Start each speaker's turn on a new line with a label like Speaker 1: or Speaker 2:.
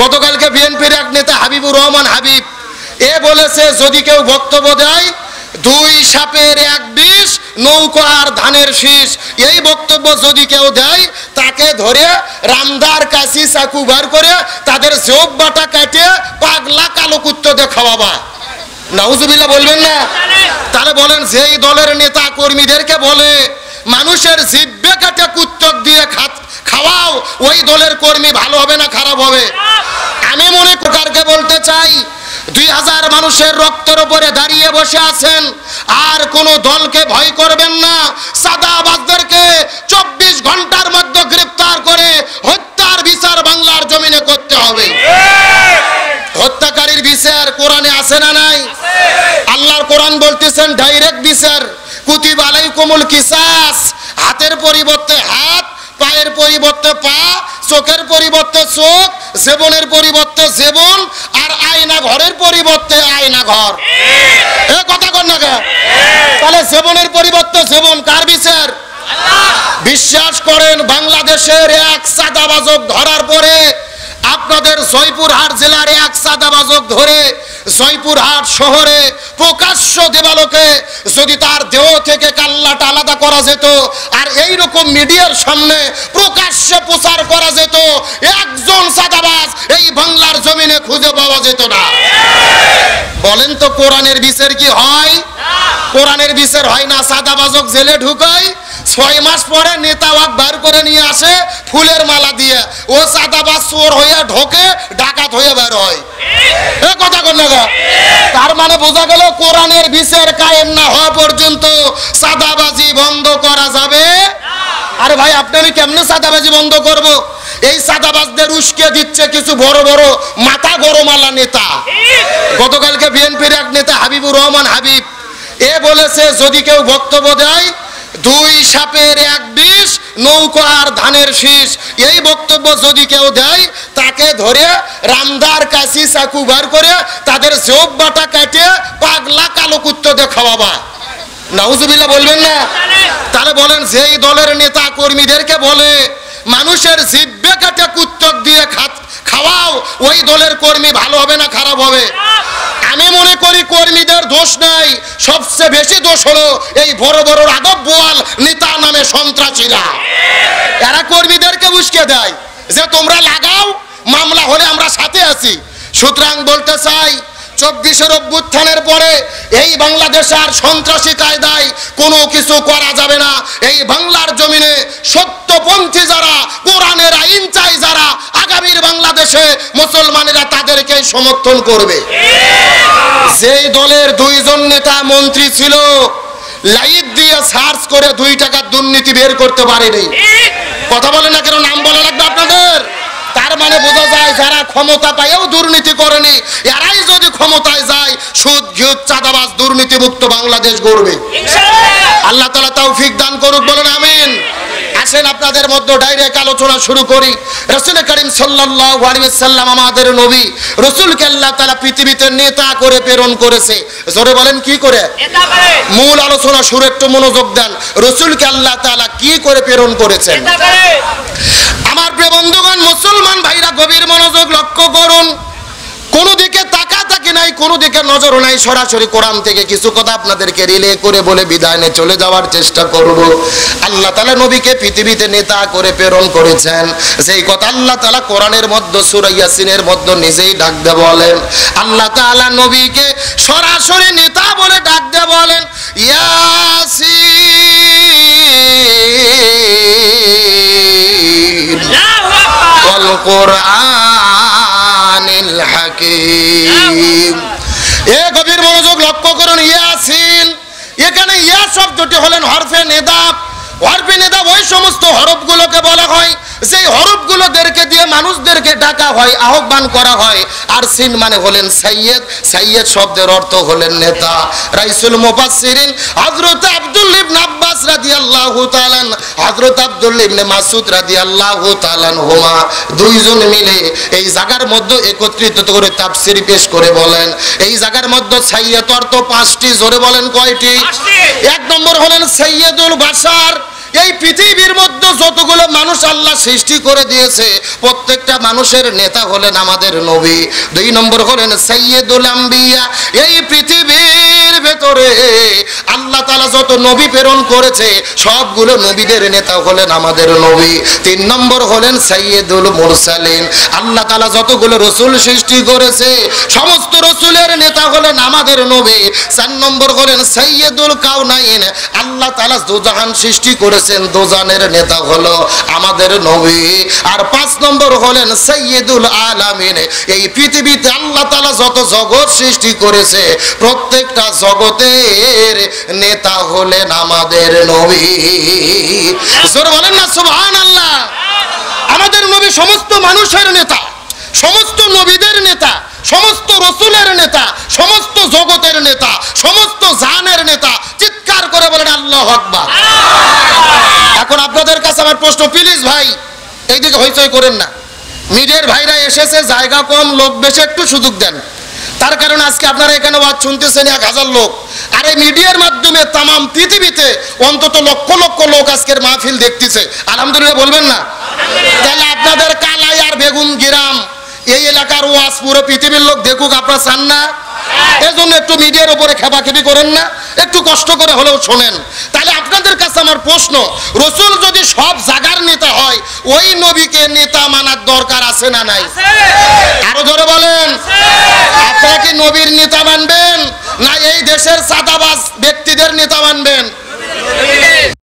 Speaker 1: গতকালকে বিএনপির এক নেতা হাবিবুর রহমান হাবিব এ বলেছে যদি কেউ বক্তব্য দেয় দুই সাপের এক বিষ নৌকা আর ধানের শীষ, এই বক্তব্য যদি কেউ দেয় তাকে ধরে রামদার কাশি চাকু বার করে তাদের জোব বাটা কাটে পাগলা কালো কুত্তো দিয়ে খাওয়াবা। নাউজুবিল্লাহ বলবেন না? তাহলে বলেন যেই দলের নেতা কর্মীদেরকে বলে মানুষের জিব্বে কাটে কুত্তো দিয়ে খাওয়াও, ওই দলের কর্মী ভালো হবে না খারাপ হবে? আমি মনে কারকে বলতে চাই 2000 মানুষের রক্তের উপরে দাঁড়িয়ে বসে আছেন, আর কোন দলকে ভয় করবেন না। সাদাবাজদেরকে 24 ঘন্টার মধ্যে গ্রেফতার করে হত্যার বিচার বাংলার জমিনে করতে হবে। হত্যাকারীর বিচার কোরআনে আছে না নাই? আল্লাহর কোরআন বলতেছেন ডাইরেক্ট বিচার, কুতিবা আলাইকুমুল কিসাস, হাতের পরিবর্তে হাত, পায়ের পরিবর্তে পা, চোখের পরিবর্তে চোখ, জীবনের পরিবর্তে জীবন, আর আয়না ঘরের পরিবর্তে আয়না ঘর। এ কথা কর না কেন? তাহলে জীবনের পরিবর্তে জীবন কার বিচার? বিশ্বাস করেন বাংলাদেশের এক সাদাবাজক ধরার পরে আপনাদের জয়পুরহাট জেলার এক সাদাবাজক ধরে জয়পুরহাট শহরে প্রকাশ্য দেবালোকে যদি তার দেহ থেকে কাল্লাটা আলাদা করা যেত আর এই রকম মিডিয়ার সামনে প্রকাশ্যে প্রচার করা যেত, একজন সাদাবাজ এই বাংলার জমিনে খুঁজে পাওয়া যেত না। বলেন তো কোরআনের বিচার কি হয়? কোরআনের বিচার হয় না। সাদাবাজক জেলে ঢুকায়, 6 মাস পরে নেতা ওয়াক বার করে নিয়ে আসে ফুলের মালা দিয়ে, ও সাদাবাজ চোর হয়ে ঢোকে, ডাকাত হয়ে বের হয়। এ কথা কর না? তার মানে বোঝা গেল কোরআনের বিচার কায়েম না হওয়া পর্যন্ত সাদাবাজি বন্ধ করা যাবে। আরে ভাই আপনি আমি কেমনে সাদাবাজি বন্ধ করব? এই সাদাবাজদের উস্কে দিচ্ছে কিছু বড় বড় মাথা গরমালা নেতা। গতকালকে বিএনপির এক নেতা হাবিবুর রহমান হাবিব এ বলেছে যদি কেউ বক্তব্য দেয় দুই সাপের এক বিষ নৌকা আর ধানের শীষ, এই বক্তব্য যদি কেউ দেয় তাকে ধরে রামদার কাশি চাকু বার করে তাদের জোব বাটা কাটে পাগলা কালো কুত্তো দিয়ে খাওয়াবা। নাউজুবিল্লাহ বলবেন না? তাহলে বলেন যেই দলের নেতা কর্মীদেরকে বলে মানুষের জিব্বে কাটে কুত্তো দিয়ে খাওয়াও, ওই দলের কর্মী ভালো হবে না খারাপ হবে? আমি মনে করি কর্মীদের দোষ নাই, সবচেয়ে বেশি দোষ হলো এই বড় বড় রাঘব বোয়াল নেতা নামে সন্ত্রাসীরা। এরা কর্মীদেরকে উস্কে দেয় যে তোমরা লাগাও, মামলা হলে আমরা সাথে আছি। সুতরাং বলতে চাই 24-এর অভ্যুত্থানের পরে এই বাংলাদেশে আর সন্ত্রাসী কায়দায় কোনো কিছু করা যাবে না। এই বাংলার জমিনে সত্যপন্থী যারা, কোরআনের আইন চাই যারা, আগামীর বাংলাদেশে মুসলমানেরা তাদেরকে সমর্থন করবে। যেই দলের 2 জন নেতা মন্ত্রী ছিল লাইট দিয়ে সার্চ করে 2 টাকার দুর্নীতি বের করতে পারেনি। কথা বলে না কেন? নাম বলা লাগবে আপনাদের। তার মানে বোঝা যায় যারা ক্ষমতা পায়ও দুর্নীতি করেনি, এরাই যদি ক্ষমতায় যায় সুদ ঘুষ চাঁদাবাজ দুর্নীতিমুক্ত বাংলাদেশ গড়বে। আল্লাহ তাআলা তৌফিক দান করুক, বলেন আমিন। আসেন আপনাদের মধ্যে ডাইরেক্ট আলোচনা শুরু করি। রাসূল করিম সাল্লাল্লাহু আলাইহি ওয়াসাল্লাম আমাদের নবী, রাসূলকে আল্লাহ তাআলা পৃথিবীতে নেতা করে প্রেরণ করেছে। জোরে বলেন কি করে? নেতা করে। মূল আলোচনা শুরু, একটু মনোযোগ দেন। রাসূলকে আল্লাহ তাআলা কি করে প্রেরণ করেছেন? নেতা করে। আমার প্রিয় বন্ধুগণ, মুসলমান ভাইরা গভীর মনোযোগ লক্ষ্য করুন। কোন দিকে তাকাতাকি নাই, কোন দিকে নজর নাই, সরাসরি কোরআন থেকে কিছু কথা আপনাদেরকে রিলে করে বলে বিদায় নিয়ে চলে যাওয়ার চেষ্টা করব। আল্লাহ তাআলা নবীকে পৃথিবীতে নেতা করে প্রেরণ করেছেন, সেই কথা আল্লাহ তাআলা কোরআনের মধ্যে সূরা ইয়াসিনের মধ্যে নিজেই ডাক দিয়ে বলেন। আল্লাহ তাআলা নবীকে সরাসরি নেতা বলে ডাক দিয়ে বলেন ইয়াসিন ওয়াল কোরআনিল হাকীম। এ গভীর মনোযোগ লক্ষ্য করুন। ইয়াসিন, এখানে ইয়া শব্দটি হলেন হরফে নেদা। হরফে নেদা ওই সমস্ত হরফগুলোকে বলা হয় যে হরফগুলোদেরকে দিয়ে মানুষদেরকে ডাকা হয়, আহ্বান করা হয়। আর সিন মানে হলেন সাইয়্যেদ। সাইয়্যেদ শব্দের অর্থ হলেন নেতা। রাইসুল মুফাসসিরিন হযরত আব্দুল্লাহ ইবনে আব্বাস রাদিয়াল্লাহু তাআলা, হযরত আব্দুল্লাহ ইবনে মাসউদ রাদিয়াল্লাহু তাআলা হুমা, 2 জন মিলে এই জায়গার মধ্যে একত্রিত করে তাফসীর পেশ করে বলেন এই জায়গার মধ্যে সাইয়্যেদ অর্থ 5টি। জোরে বলেন কয়টি? 5টি। 1 নম্বর হলেন সাইয়্যেদুল বাশার, এই পৃথিবীর মধ্যে যতগুলো মানুষ আল্লাহ সৃষ্টি করে দিয়েছে প্রত্যেকটা মানুষের নেতা হলেন আমাদের নবী। 2 নম্বর হলেন সাইয়্যিদুল আম্বিয়া। এই পৃথিবীর ভেতরে আল্লাহ তাআলা যত নবী প্রেরণ করেছে সবগুলো নবীদের নেতা হলেন আমাদের নবী। 3 নম্বর হলেন সাইয়্যিদুল মুরসালিন। আল্লাহ তাআলা যতগুলো রাসূল সৃষ্টি করেছে সমস্ত রাসূলের নেতা হলেন আমাদের নবী। 4 নম্বর হলেন সাইয়্যিদুল কাউনাইন। আল্লাহ তাআলা দুজাহান সৃষ্টি করেছেন, দুজাহানের নেতা হলো আমাদের নবী। আর 5 নম্বর হলেন সাইয়্যিদুল আলামিন। এই পৃথিবীতে আল্লাহ তাআলা যত জগৎ সৃষ্টি করেছে প্রত্যেকটা জগতের নেতা হলেন আমাদের নবী। জোরে বলেন না সুবহানাল্লাহ। আমাদের নবী সমস্ত মানুষের নেতা, সমস্ত নবীদের নেতা, সমস্ত রাসূলের নেতা, সমস্ত জগতের নেতা, সমস্ত জানের নেতা। চিৎকার করে বলেন আল্লাহু আকবার। এখন আপনাদের কাছে আমার প্রশ্ন, প্লিজ ভাই এইদিকে হইচই করেন না। মিডিয়ার ভাইরা এসেছে, জায়গা কম, লোক বেশি, একটু সুযোগ দেন। তার কারণে আজকে আপনারা এখানে ওয়াজ শুনতেছেন 1000 লোক, আর এই মিডিয়ার মাধ্যমে তামাম পৃথিবীতে অন্তত লক্ষ লক্ষ লোক আজকের মাহফিল দেখতেছে। আলহামদুলিল্লাহ বলবেন না? তাহলে আপনাদের কালাই আর বেগুন গ্রাম এই এলাকার ওয়াজ পুরো পৃথিবীর লোক দেখুক, আপনারা চান না? এজন্য একটু মিডিয়ার উপরে খেপাখেপি করেন না, একটু কষ্ট করে হলেও শোনেন। তাহলে আপনাদের কাছে আমার প্রশ্ন, রাসূল যদি সব জায়গার নেতা হয় ওই নবীকে নেতা মানার দরকার আছে না নাই? আরো জোরে বলেন। আপনারা কি নবীর নেতা মানবেন না এই দেশের সাদাবাজ ব্যক্তিদের নেতা মানবেন?